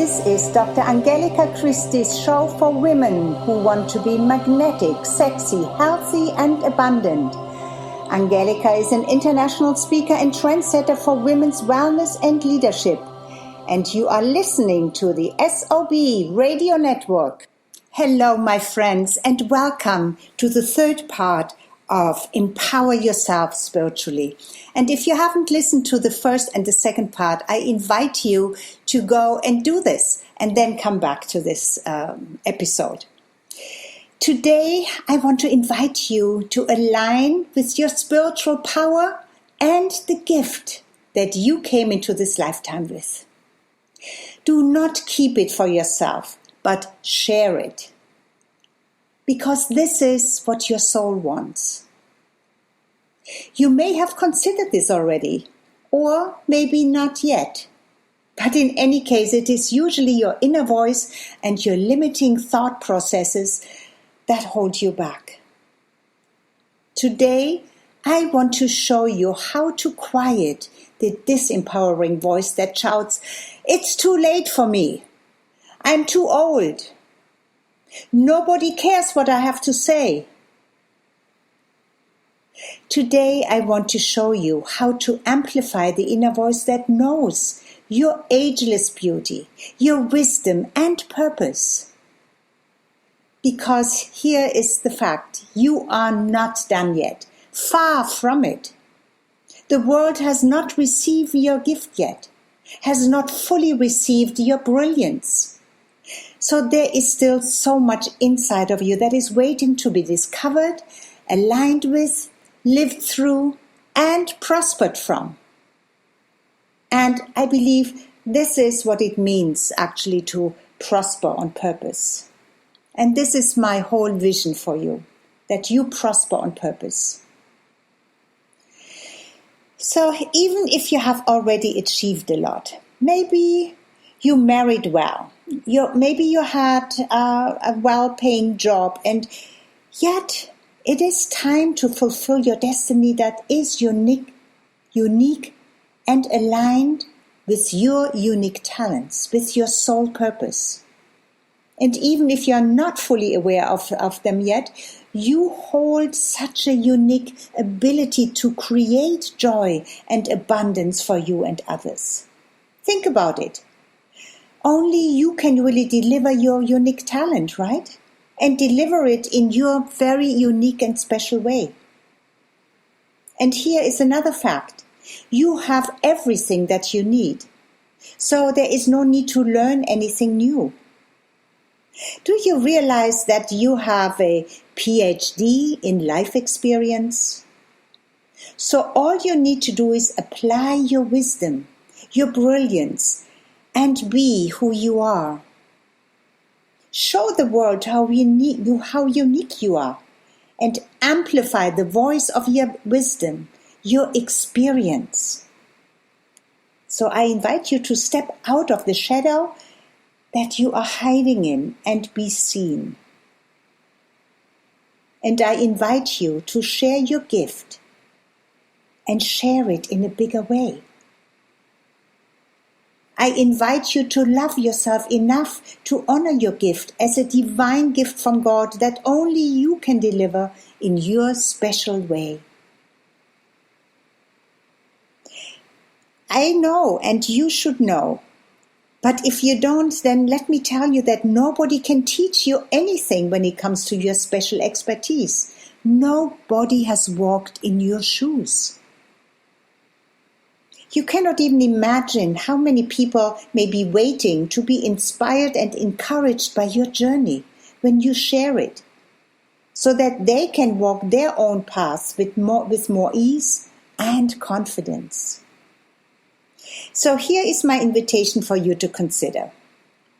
This is Dr. Angelika Christie's show for women who want to be magnetic, sexy, healthy, and abundant. Angelika is an international speaker and trendsetter for women's wellness and leadership. And you are listening to the SOB Radio Network. Hello, my friends, and welcome to the third part of Empower Yourself Spiritually. And if you haven't listened to the first and the second part, I invite you to go and do this and then come back to this episode. Today, I want to invite you to align with your spiritual power and the gift that you came into this lifetime with. Do not keep it for yourself, but share it. Because this is what your soul wants. You may have considered this already, or maybe not yet. But in any case, it is usually your inner voice and your limiting thought processes that hold you back. Today, I want to show you how to quiet the disempowering voice that shouts, "It's too late for me. I'm too old. Nobody cares what I have to say." Today, I want to show you how to amplify the inner voice that knows your ageless beauty, your wisdom and purpose. Because here is the fact, you are not done yet, far from it. The world has not received your gift yet, has not fully received your brilliance. So there is still so much inside of you that is waiting to be discovered, aligned with, lived through, and prospered from. And I believe this is what it means actually to prosper on purpose. And this is my whole vision for you, that you prosper on purpose. So even if you have already achieved a lot, maybe you married well, maybe you had a well-paying job, and yet it is time to fulfill your destiny that is unique and aligned with your unique talents, with your soul purpose. And even if you are not fully aware of them yet, you hold such a unique ability to create joy and abundance for you and others. Think about it. Only you can really deliver your unique talent, right? And deliver it in your very unique and special way. And here is another fact. You have everything that you need. So there is no need to learn anything new. Do you realize that you have a PhD in life experience? So all you need to do is apply your wisdom, your brilliance, and be who you are. Show the world how unique you are, and amplify the voice of your wisdom, your experience. So I invite you to step out of the shadow that you are hiding in and be seen. And I invite you to share your gift and share it in a bigger way. I invite you to love yourself enough to honor your gift as a divine gift from God that only you can deliver in your special way. I know, and you should know. But if you don't, then let me tell you that nobody can teach you anything when it comes to your special expertise. Nobody has walked in your shoes. You cannot even imagine how many people may be waiting to be inspired and encouraged by your journey when you share it, so that they can walk their own paths with more ease and confidence. So here is my invitation for you to consider.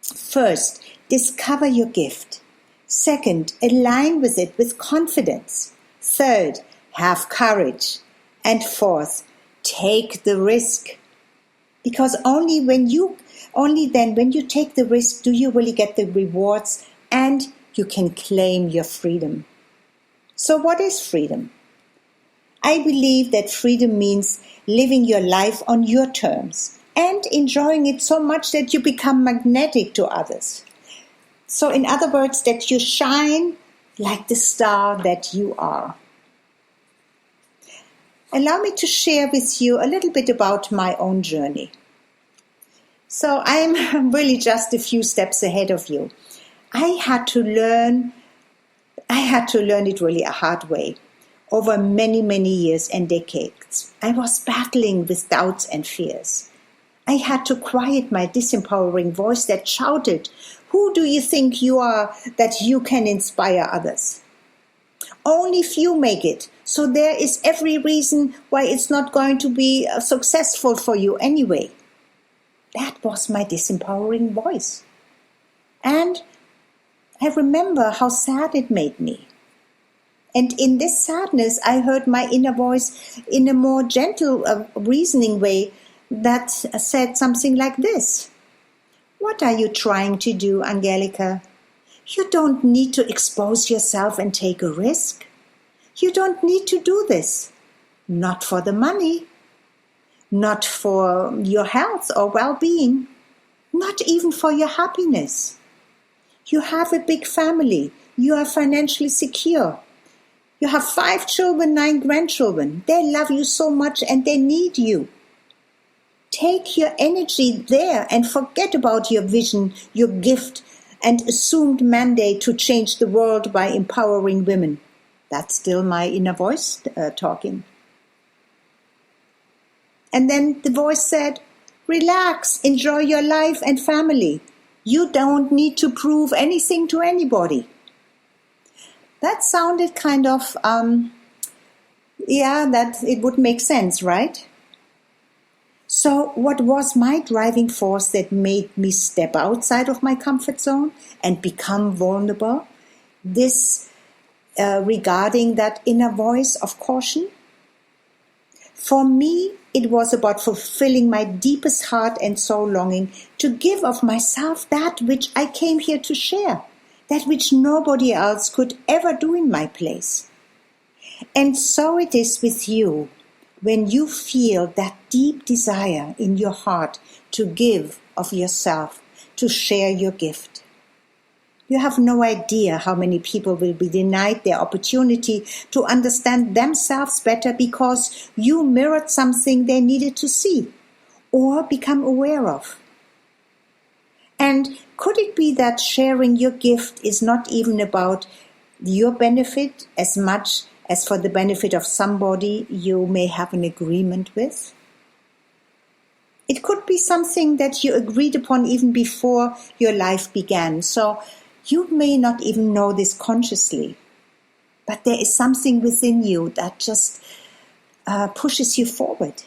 First, discover your gift. Second, align with it with confidence. Third, have courage. And fourth, take the risk. Because only then when you take the risk do you really get the rewards and you can claim your freedom. So what is freedom? I believe that freedom means living your life on your terms, and enjoying it so much that you become magnetic to others. So in other words, that you shine like the star that you are. Allow me to share with you a little bit about my own journey. So I'm really just a few steps ahead of you. I had to learn it really a hard way over many, many years and decades. I was battling with doubts and fears. I had to quiet my disempowering voice that shouted, "Who do you think you are that you can inspire others? Only few make it, so there is every reason why it's not going to be successful for you anyway." That was my disempowering voice. And I remember how sad it made me. And in this sadness, I heard my inner voice in a more gentle, reasoning way that said something like this: "What are you trying to do, Angelica? You don't need to expose yourself and take a risk. You don't need to do this. Not for the money. Not for your health or well-being. Not even for your happiness. You have a big family. You are financially secure. You have 5 children, 9 grandchildren. They love you so much and they need you. Take your energy there and forget about your vision, your gift, and assumed mandate to change the world by empowering women." That's still my inner voice talking. And then the voice said, "Relax, enjoy your life and family. You don't need to prove anything to anybody." That sounded kind of, that it would make sense, right? So what was my driving force that made me step outside of my comfort zone and become vulnerable? This regarding that inner voice of caution. For me, it was about fulfilling my deepest heart and soul longing to give of myself that which I came here to share, that which nobody else could ever do in my place. And so it is with you when you feel that deep desire in your heart to give of yourself, to share your gift. You have no idea how many people will be denied their opportunity to understand themselves better because you mirrored something they needed to see or become aware of. And could it be that sharing your gift is not even about your benefit as much as for the benefit of somebody you may have an agreement with? It could be something that you agreed upon even before your life began. So you may not even know this consciously, but there is something within you that just pushes you forward.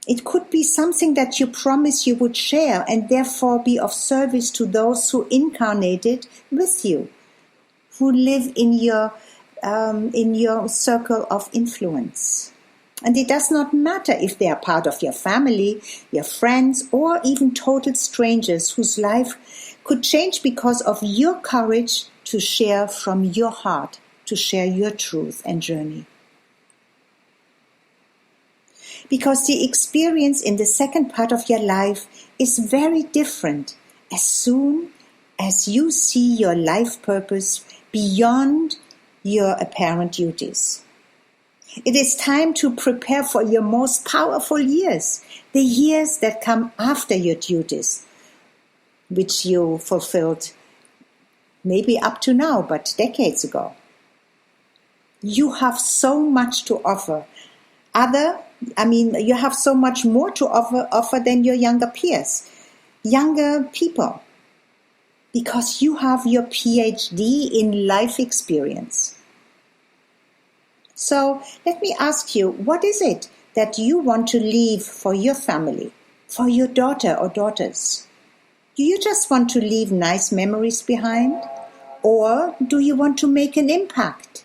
It could be something that you promised you would share and therefore be of service to those who incarnated with you, who live in your circle of influence. And it does not matter if they are part of your family, your friends, or even total strangers whose life could change because of your courage to share from your heart, to share your truth and journey. Because the experience in the second part of your life is very different as soon as you see your life purpose beyond your apparent duties. It is time to prepare for your most powerful years, the years that come after your duties, which you fulfilled maybe up to now, but decades ago. You have so much to offer. You have so much more to offer than your younger peers, younger people, because you have your PhD in life experience. So let me ask you, what is it that you want to leave for your family, for your daughter or daughters? Do you just want to leave nice memories behind? Or do you want to make an impact?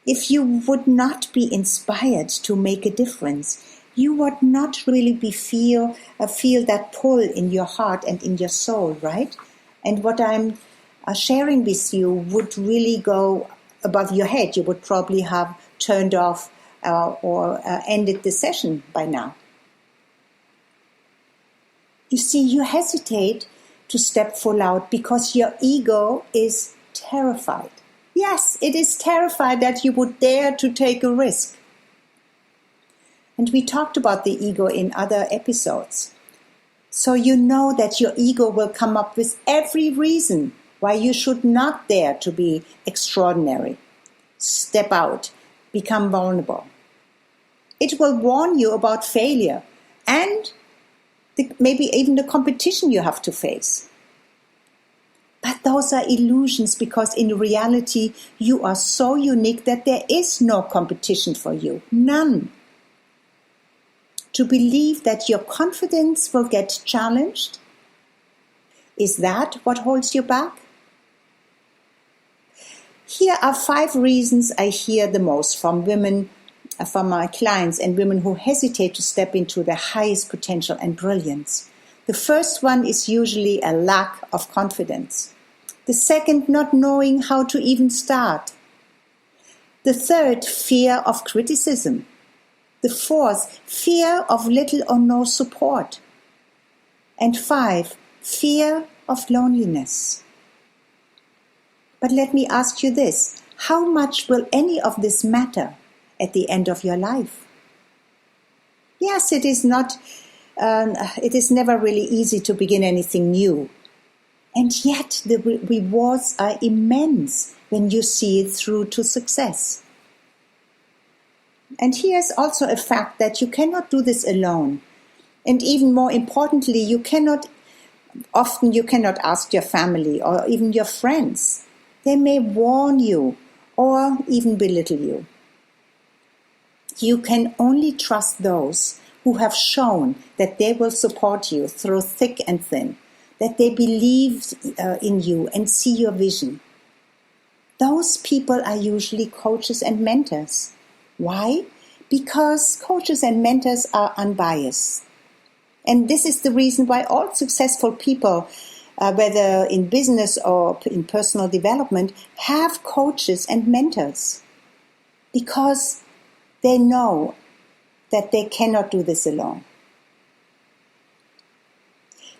If you would not be inspired to make a difference, you would not really feel that pull in your heart and in your soul, right? And what I'm sharing with you would really go above your head. You would probably have turned off or ended the session by now. You see, you hesitate to step full out because your ego is terrified. Yes, it is terrified that you would dare to take a risk. And we talked about the ego in other episodes. So you know that your ego will come up with every reason why you should not dare to be extraordinary. Step out, become vulnerable. It will warn you about failure and maybe even the competition you have to face. But those are illusions, because in reality you are so unique that there is no competition for you. None. To believe that your confidence will get challenged, is that what holds you back? Here are 5 reasons I hear the most from women, from my clients and women who hesitate to step into their highest potential and brilliance. The first one is usually a lack of confidence. The second, not knowing how to even start. The third, fear of criticism. The fourth, fear of little or no support. And 5, fear of loneliness. But let me ask you this, how much will any of this matter at the end of your life? Yes, it is never really easy to begin anything new. And yet the rewards are immense when you see it through to success. And here's also a fact that you cannot do this alone. And even more importantly, you cannot ask your family or even your friends. They may warn you or even belittle you. You can only trust those who have shown that they will support you through thick and thin, that they believe in you and see your vision. Those people are usually coaches and mentors. Why? Because coaches and mentors are unbiased. And this is the reason why all successful people, whether in business or in personal development, have coaches and mentors. Because they know that they cannot do this alone.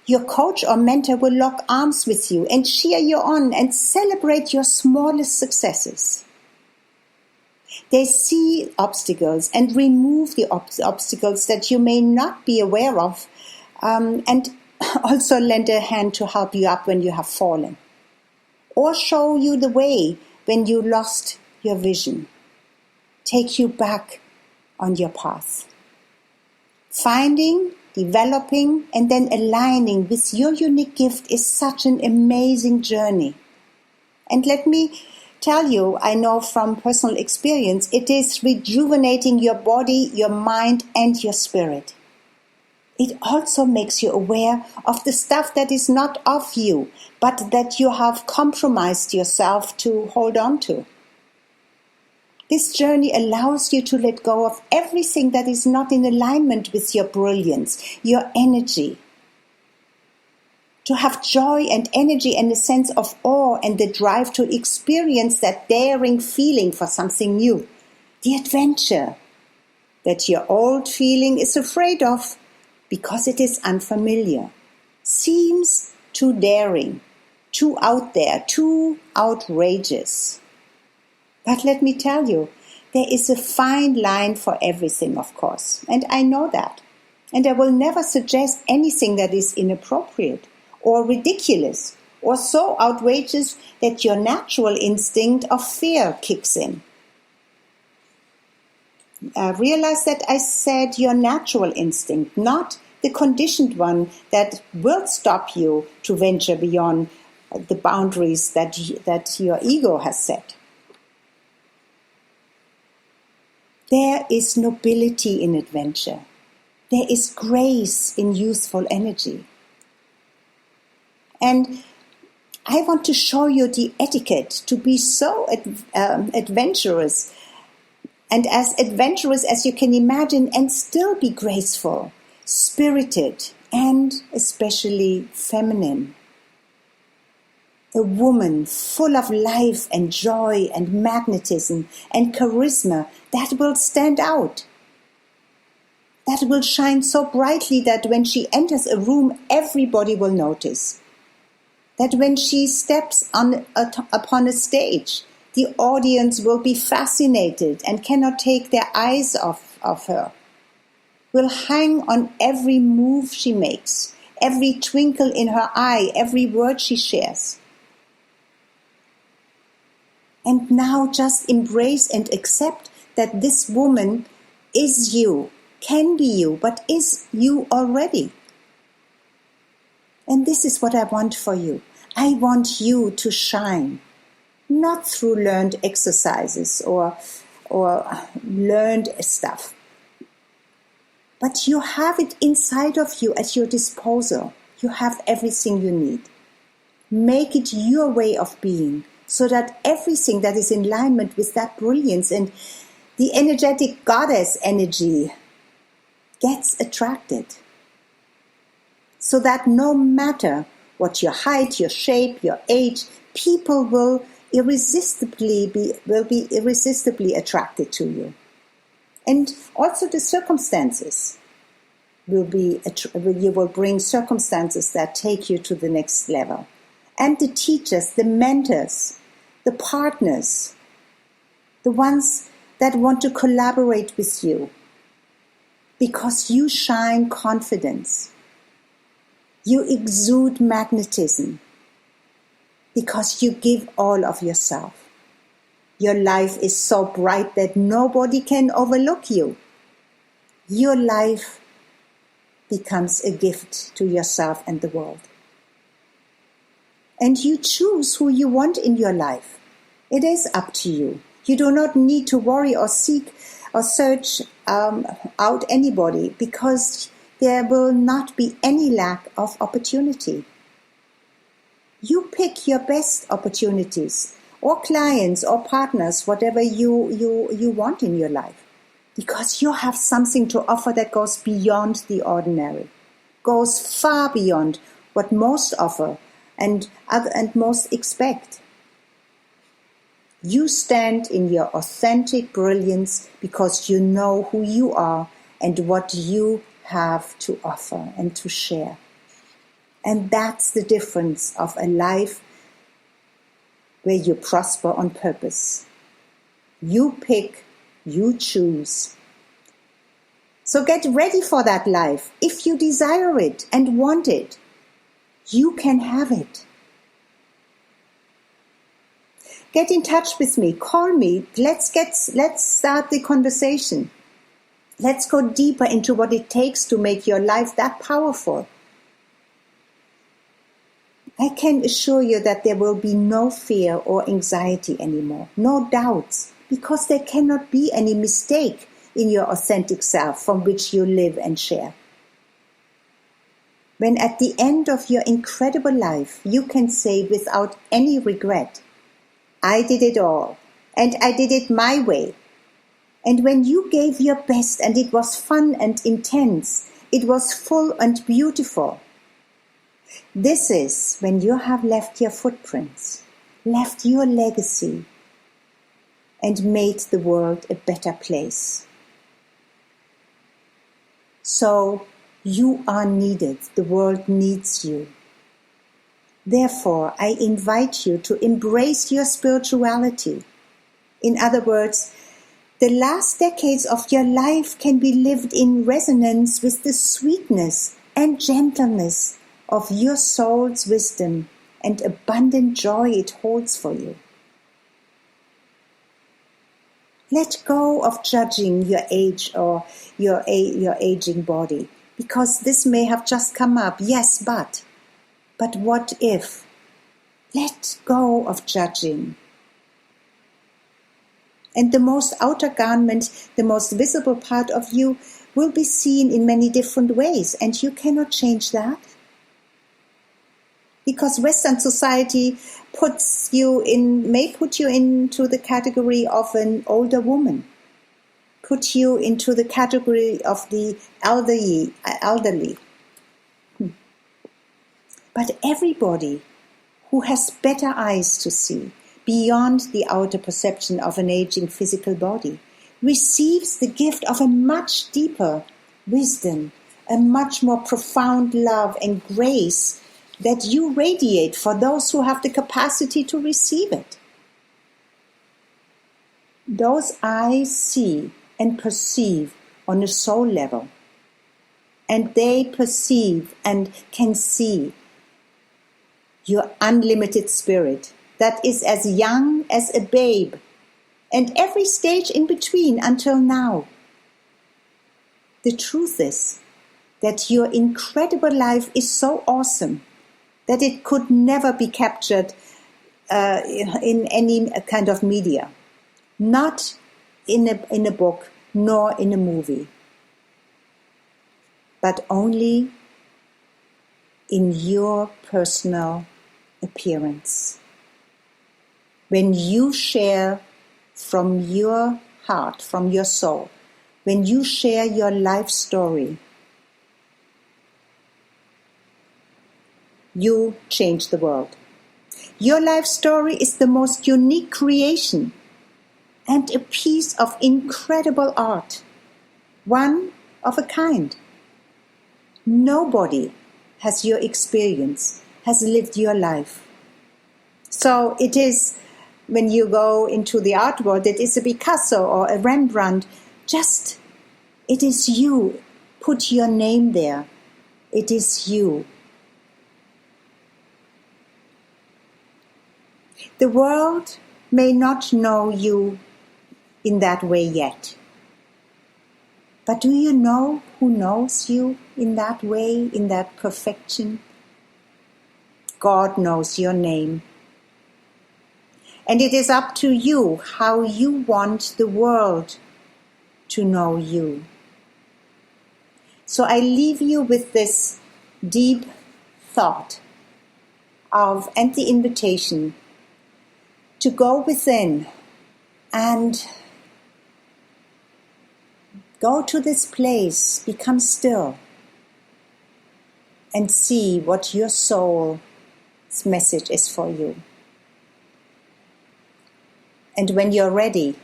Your coach or mentor will lock arms with you and cheer you on and celebrate your smallest successes. They see obstacles and remove the obstacles that you may not be aware of, and also lend a hand to help you up when you have fallen, or show you the way when you lost your vision, take you back on your path. Finding, developing, and then aligning with your unique gift is such an amazing journey. And let me tell you, I know from personal experience, it is rejuvenating your body, your mind, and your spirit. It also makes you aware of the stuff that is not of you, but that you have compromised yourself to hold on to. This journey allows you to let go of everything that is not in alignment with your brilliance, your energy. To have joy and energy and a sense of awe and the drive to experience that daring feeling for something new. The adventure that your old feeling is afraid of because it is unfamiliar. Seems too daring, too out there, too outrageous. But let me tell you, there is a fine line for everything, of course. And I know that. And I will never suggest anything that is inappropriate or ridiculous, or so outrageous that your natural instinct of fear kicks in. Realize that I said your natural instinct, not the conditioned one that will stop you to venture beyond the boundaries that your ego has set. There is nobility in adventure. There is grace in youthful energy. And I want to show you the etiquette to be so adventurous, and as adventurous as you can imagine, and still be graceful, spirited, and especially feminine. A woman full of life and joy and magnetism and charisma that will stand out. That will shine so brightly that when she enters a room, everybody will notice. That when she steps upon a stage, the audience will be fascinated and cannot take their eyes off of her. Will hang on every move she makes, every twinkle in her eye, every word she shares. And now just embrace and accept that this woman is you, can be you, but is you already. And this is what I want for you. I want you to shine, not through learned exercises or learned stuff, but you have it inside of you at your disposal. You have everything you need. Make it your way of being, so that everything that is in alignment with that brilliance and the energetic goddess energy gets attracted. So that no matter what your height, your shape, your age, people will be irresistibly attracted to you. And also the circumstances you will bring circumstances that take you to the next level. And the teachers, the mentors, the partners, the ones that want to collaborate with you, because you shine confidence. You exude magnetism because you give all of yourself. Your life is so bright that nobody can overlook you. Your life becomes a gift to yourself and the world. And you choose who you want in your life. It is up to you. You do not need to worry or seek or search out anybody, because there will not be any lack of opportunity. You pick your best opportunities, or clients, or partners, whatever you want in your life, because you have something to offer that goes beyond the ordinary, goes far beyond what most offer and most expect. You stand in your authentic brilliance because you know who you are and what you have to offer and to share. And that's the difference of a life where you prosper on purpose. You pick, you choose. So get ready for that life. If you desire it and want it, you can have it. Get in touch with me, call me, let's start the conversation. Let's go deeper into what it takes to make your life that powerful. I can assure you that there will be no fear or anxiety anymore, no doubts, because there cannot be any mistake in your authentic self from which you live and share. When at the end of your incredible life, you can say without any regret, I did it all, and I did it my way. And when you gave your best and it was fun and intense, it was full and beautiful. This is when you have left your footprints, left your legacy, and made the world a better place. So you are needed. The world needs you. Therefore, I invite you to embrace your spirituality. In other words, the last decades of your life can be lived in resonance with the sweetness and gentleness of your soul's wisdom and abundant joy it holds for you. Let go of judging your age or your aging body, because this may have just come up. Yes, but what if? Let go of judging. And the most outer garment, the most visible part of you, will be seen in many different ways, and you cannot change that. Because Western society may put you into the category of an older woman, put you into the category of the elderly. But everybody who has better eyes to see, beyond the outer perception of an aging physical body, receives the gift of a much deeper wisdom, a much more profound love and grace that you radiate for those who have the capacity to receive it. Those eyes see and perceive on a soul level, and they perceive and can see your unlimited spirit that is as young as a babe, and every stage in between until now. The truth is that your incredible life is so awesome that it could never be captured in any kind of media, not in a book, nor in a movie, but only in your personal appearance. When you share from your heart, from your soul, when you share your life story, you change the world. Your life story is the most unique creation and a piece of incredible art, one of a kind. Nobody has your experience, has lived your life. So it is, when you go into the art world, it is a Picasso or a Rembrandt, it is you. Put your name there. It is you. The world may not know you in that way yet. But do you know who knows you in that way, in that perfection? God knows your name. And it is up to you how you want the world to know you. So I leave you with this deep thought and the invitation to go within and go to this place, become still, and see what your soul's message is for you. And when you're ready,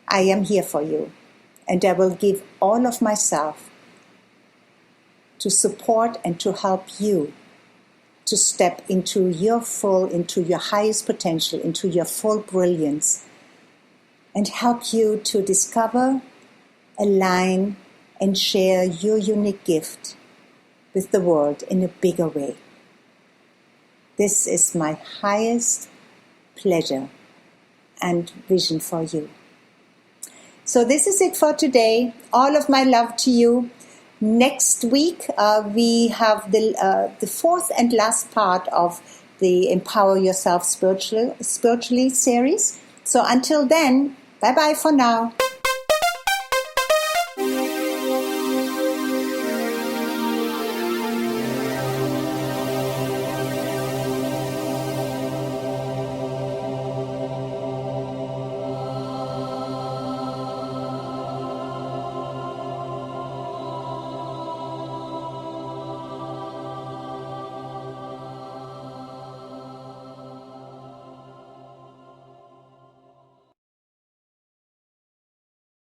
I am here for you, and I will give all of myself to support and to help you to step into your highest potential, into your full brilliance, and help you to discover, align, and share your unique gift with the world in a bigger way. This is my highest pleasure and vision for you. So this is it for today. All of my love to you. Next week, we have the fourth and last part of the Empower Yourself Spiritually series. So until then, bye-bye for now.